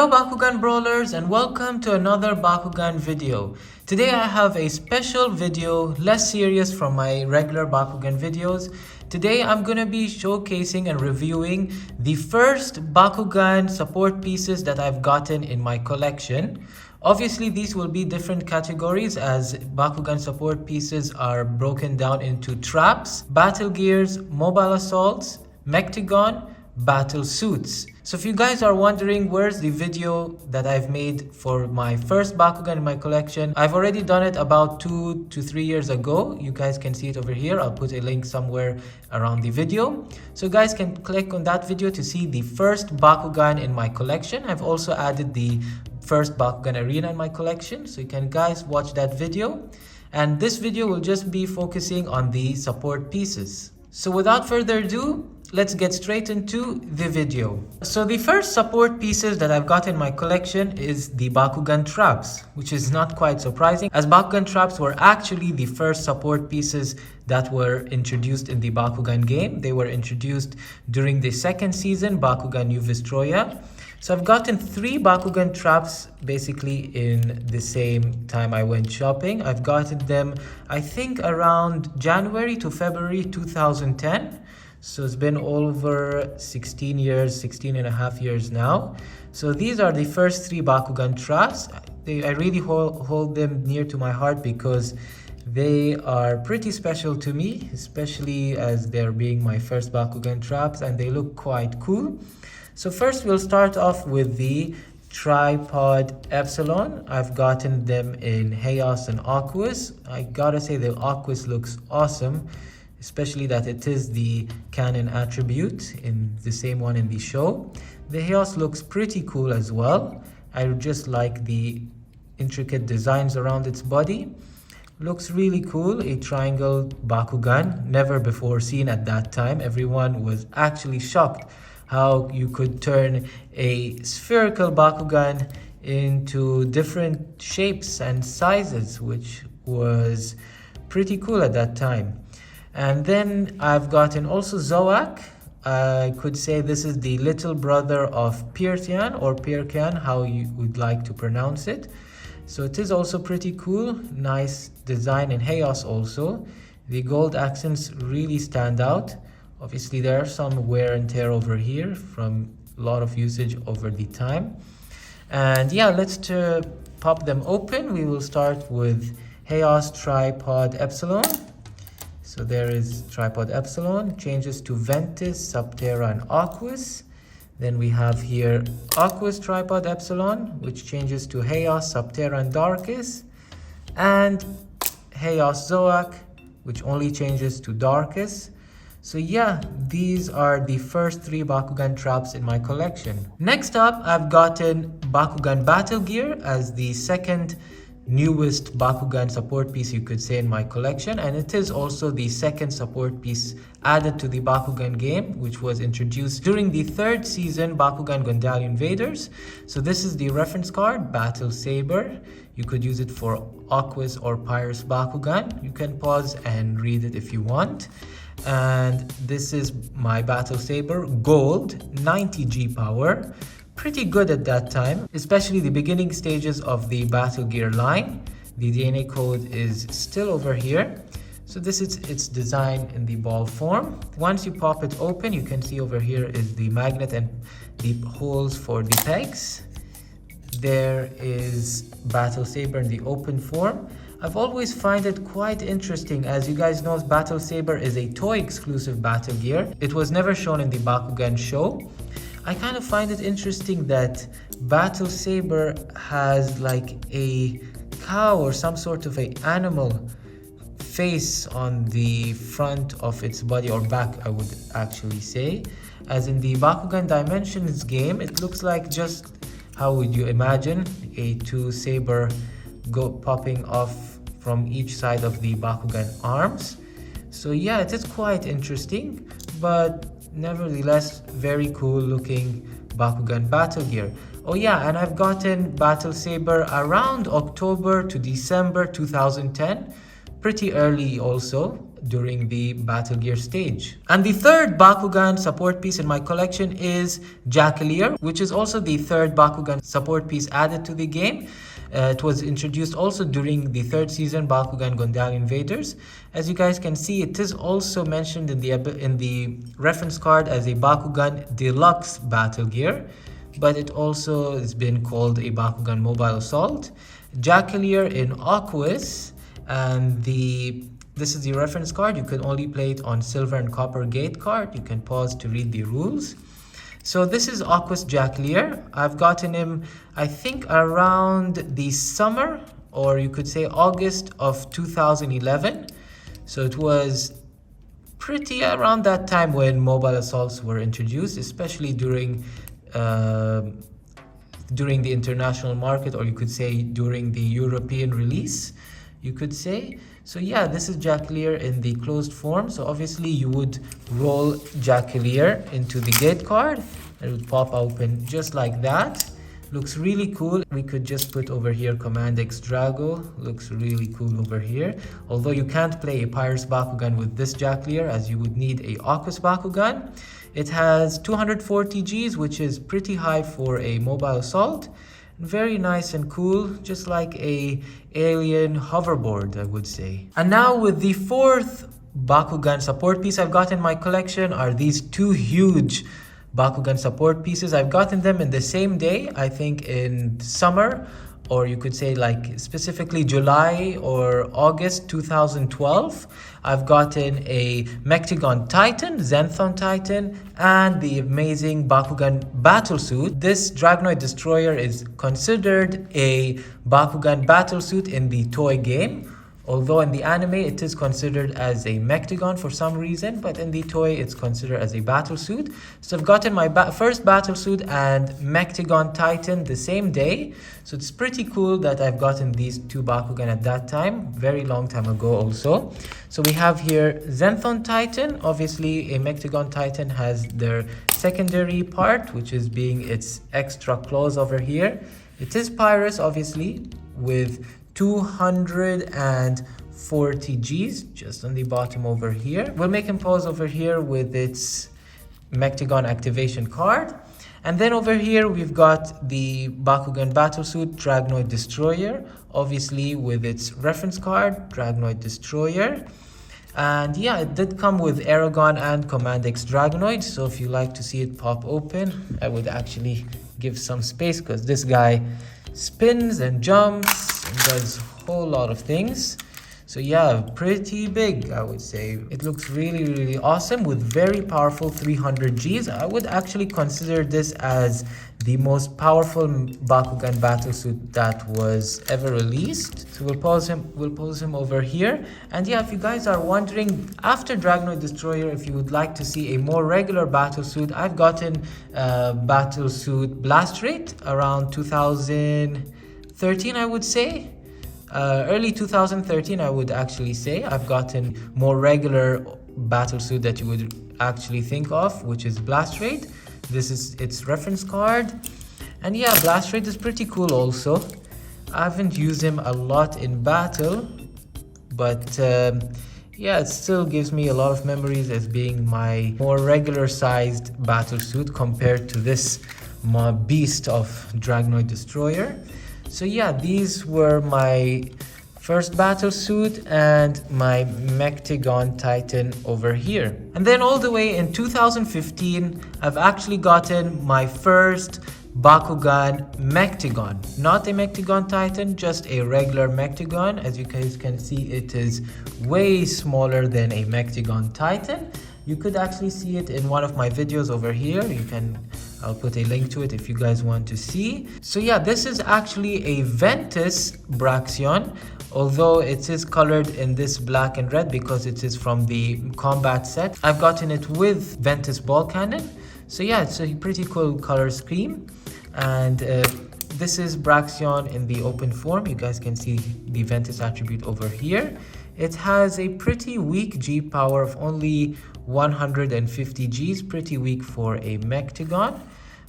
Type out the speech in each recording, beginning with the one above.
Hello Bakugan Brawlers and welcome to another Bakugan video. Today I have a special video, less serious from my regular Bakugan videos. Today I'm gonna be showcasing and reviewing the first Bakugan support pieces that I've gotten in my collection. Obviously these will be different categories as Bakugan support pieces are broken down into traps, battle gears, mobile assaults, Mechtogan, battle suits. So if you guys are wondering where's the video that I've made for my first Bakugan in my collection, I've already done it about 2 to 3 years ago. You guys can see it over here. I'll put a link somewhere around the video. So you guys can click on that video to see the first Bakugan in my collection. I've also added the first Bakugan arena in my collection. So you can guys watch that video. And this video will just be focusing on the support pieces. So without further ado, let's get straight into the video. So the first support pieces that I've got in my collection is the Bakugan Traps, which is not quite surprising as Bakugan Traps were actually the first support pieces that were introduced in the Bakugan game. They were introduced during the second season, bakugannewvestroia. So I've gotten 3 Bakugan Traps basically in the same time I went shopping. I've gotten them, I think, around January to February 2010. So it's been over 16 and a half years now. So these are the first 3 Bakugan Traps. I really hold them near to my heart because they are pretty special to me, especially as they're being my first Bakugan Traps and they look quite cool. So first we'll start off with the Tripod Epsilon. I've gotten them in Chaos and Aquas. I gotta say the Aquas looks awesome, especially that it is the canon attribute in the same one in the show. The Chaos looks pretty cool as well. I just like the intricate designs around its body. Looks really cool, a triangle Bakugan, never before seen at that time. Everyone was actually shocked how you could turn a spherical Bakugan into different shapes and sizes, which was pretty cool at that time. And then I've gotten also Zoak. I could say this is the little brother of Pirtian or Pirkan, how you would like to pronounce it. So it is also pretty cool, nice design in Chaos also. The gold accents really stand out. Obviously there are some wear and tear over here from a lot of usage over the time. And yeah, let's pop them open. We will start with Chaos Tripod Epsilon. So there is Tripod Epsilon, changes to Ventus, Subterra and Aquas. Then we have here Aquas Tripod Epsilon, which changes to Chaos, Subterra and Darkus. And Chaos Zoak, which only changes to Darkus. So yeah, these are the first 3 Bakugan Traps in my collection. Next up, I've gotten Bakugan Battle Gear as the second newest Bakugan support piece you could say in my collection, and it is also the second support piece added to the Bakugan game, which was introduced during the 3rd season bakugangundalianinvaders. So this is the reference card, Battle Saber. You could use it for Aquas or Pyrus Bakugan. You can pause and read it if you want. And this is my Battle Saber, gold, 90 G power. Pretty good at that time, especially the beginning stages of the Battle Gear line. The DNA code is still over here. So this is its design in the ball form. Once you pop it open, you can see over here is the magnet and the holes for the pegs. There is Battle Saber in the open form. I've always find it quite interesting. As you guys know, Battle Saber is a toy exclusive battle gear. It was never shown in the Bakugan show. I kind of find it interesting that Battle Saber has like a cow or some sort of a animal face on the front of its body, or back I would actually say. As in the Bakugan Dimensions game, it looks like just, how would you imagine, a 2 saber popping off from each side of the Bakugan arms. So yeah, it is quite interesting, but nevertheless very cool looking Bakugan battle gear. Oh yeah, and I've gotten Battle Saber around October to December 2010, pretty early also. during the Battle Gear stage. And the third Bakugan support piece in my collection is Jackalier, which is also the third Bakugan support piece added to the game. It was introduced also during the third season bakugangundalianinvaders. As you guys can see, it is also mentioned in the reference card as a Bakugan Deluxe Battle Gear, but it also has been called a Bakugan Mobile Assault. Jackalier in Aqueous, and this is the reference card. You can only play it on silver and copper gate card. You can pause to read the rules. So this is Aqueous Jackalier. I've gotten him, I think, around the summer, or you could say August of 2011. So it was pretty around that time when mobile assaults were introduced, especially during the international market, or you could say during the European release, you could say. So yeah, this is Jackalier in the closed form. So obviously you would roll Jackalier into the gate card. It would pop open just like that. Looks really cool. We could just put over here Command X Drago. Looks really cool over here. Although you can't play a Pyrus Bakugan with this Jackalier, as you would need a Aqueous Bakugan. It has 240 Gs, which is pretty high for a mobile assault. Very nice and cool, just like a alien hoverboard, I would say. And now with the fourth Bakugan support piece I've got in my collection are these two huge Bakugan support pieces. I've gotten them in the same day, I think in summer, or you could say like specifically July or August 2012. I've gotten a Mechtogan Titan, Zenthon Titan, and the amazing Bakugan Battlesuit. This Dragonoid Destroyer is considered a Bakugan Battlesuit in the toy game. Although in the anime it is considered as a Mechtogan for some reason, but in the toy it's considered as a battlesuit. So I've gotten my first battlesuit and Mechtogan Titan the same day. So it's pretty cool that I've gotten these two Bakugan at that time, very long time ago also. So we have here Zenthon Titan. Obviously a Mechtogan Titan has their secondary part, which is being its extra claws over here. It is Pyrus obviously with 240 Gs just on the bottom over here. We'll make him pause over here with its Mechtogan activation card. And then over here we've got the Bakugan Battlesuit Dragonoid Destroyer, obviously with its reference card, Dragonoid Destroyer. And yeah, it did come with Aragon and Command X Dragonoid, so if you like to see it pop open, I would actually give some space because this guy spins and jumps and does a whole lot of things. So yeah, pretty big, I would say. It looks really awesome with very powerful 300 Gs. I would actually consider this as the most powerful Bakugan battlesuit that was ever released. So we'll pause him over here. And yeah, if you guys are wondering, after Dragonoid Destroyer, if you would like to see a more regular battlesuit, I've gotten battlesuit Blast Rate around 2013, I would say. Early 2013, I would actually say. I've gotten more regular battlesuit that you would actually think of, which is Blast Rate. This is its reference card. And yeah, Blast Rate is pretty cool also. I haven't used him a lot in battle, but yeah, it still gives me a lot of memories as being my more regular sized battlesuit compared to this beast of Dragonoid Destroyer. So yeah, these were my first battlesuit and my Mechtogan Titan over here. And then all the way in 2015, I've actually gotten my first Bakugan Mechtogan. Not a Mechtogan Titan, just a regular Mechtogan. As you guys can see, it is way smaller than a Mechtogan Titan. You could actually see it in one of my videos over here. I'll put a link to it if you guys want to see. So yeah, this is actually a Ventus Braxion, although it is colored in this black and red because it is from the combat set. I've gotten it with Ventus Ball Cannon. So yeah, it's a pretty cool color scheme. And this is Braxion in the open form. You guys can see the Ventus attribute over here. It has a pretty weak G power of only 150 Gs, pretty weak for a Mechtogan.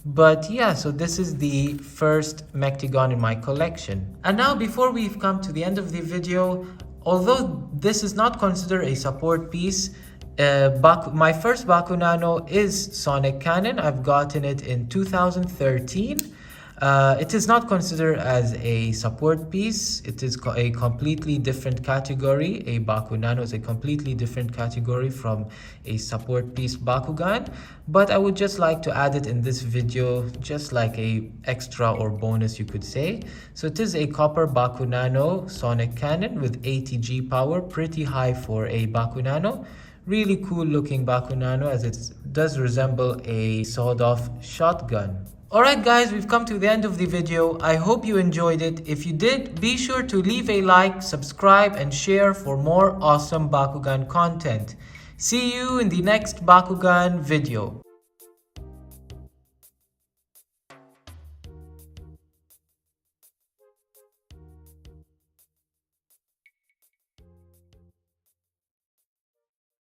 But yeah, so this is the first Mechtogan in my collection. And now, before we've come to the end of the video, Although this is not considered a support piece, my first Baku Nano is Sonic Cannon. I've gotten it in 2013. It is not considered as a support piece. It is a completely different category. A Baku Nano is a completely different category from a support piece Bakugan. But I would just like to add it in this video, just like a extra or bonus, you could say. So it is a copper Baku Nano Sonic Cannon with 80G power, pretty high for a Baku Nano. Really cool looking Baku Nano, as it does resemble a sawed-off shotgun. Alright guys, we've come to the end of the video. I hope you enjoyed it. If you did, be sure to leave a like, subscribe, and share for more awesome Bakugan content. See you in the next Bakugan video.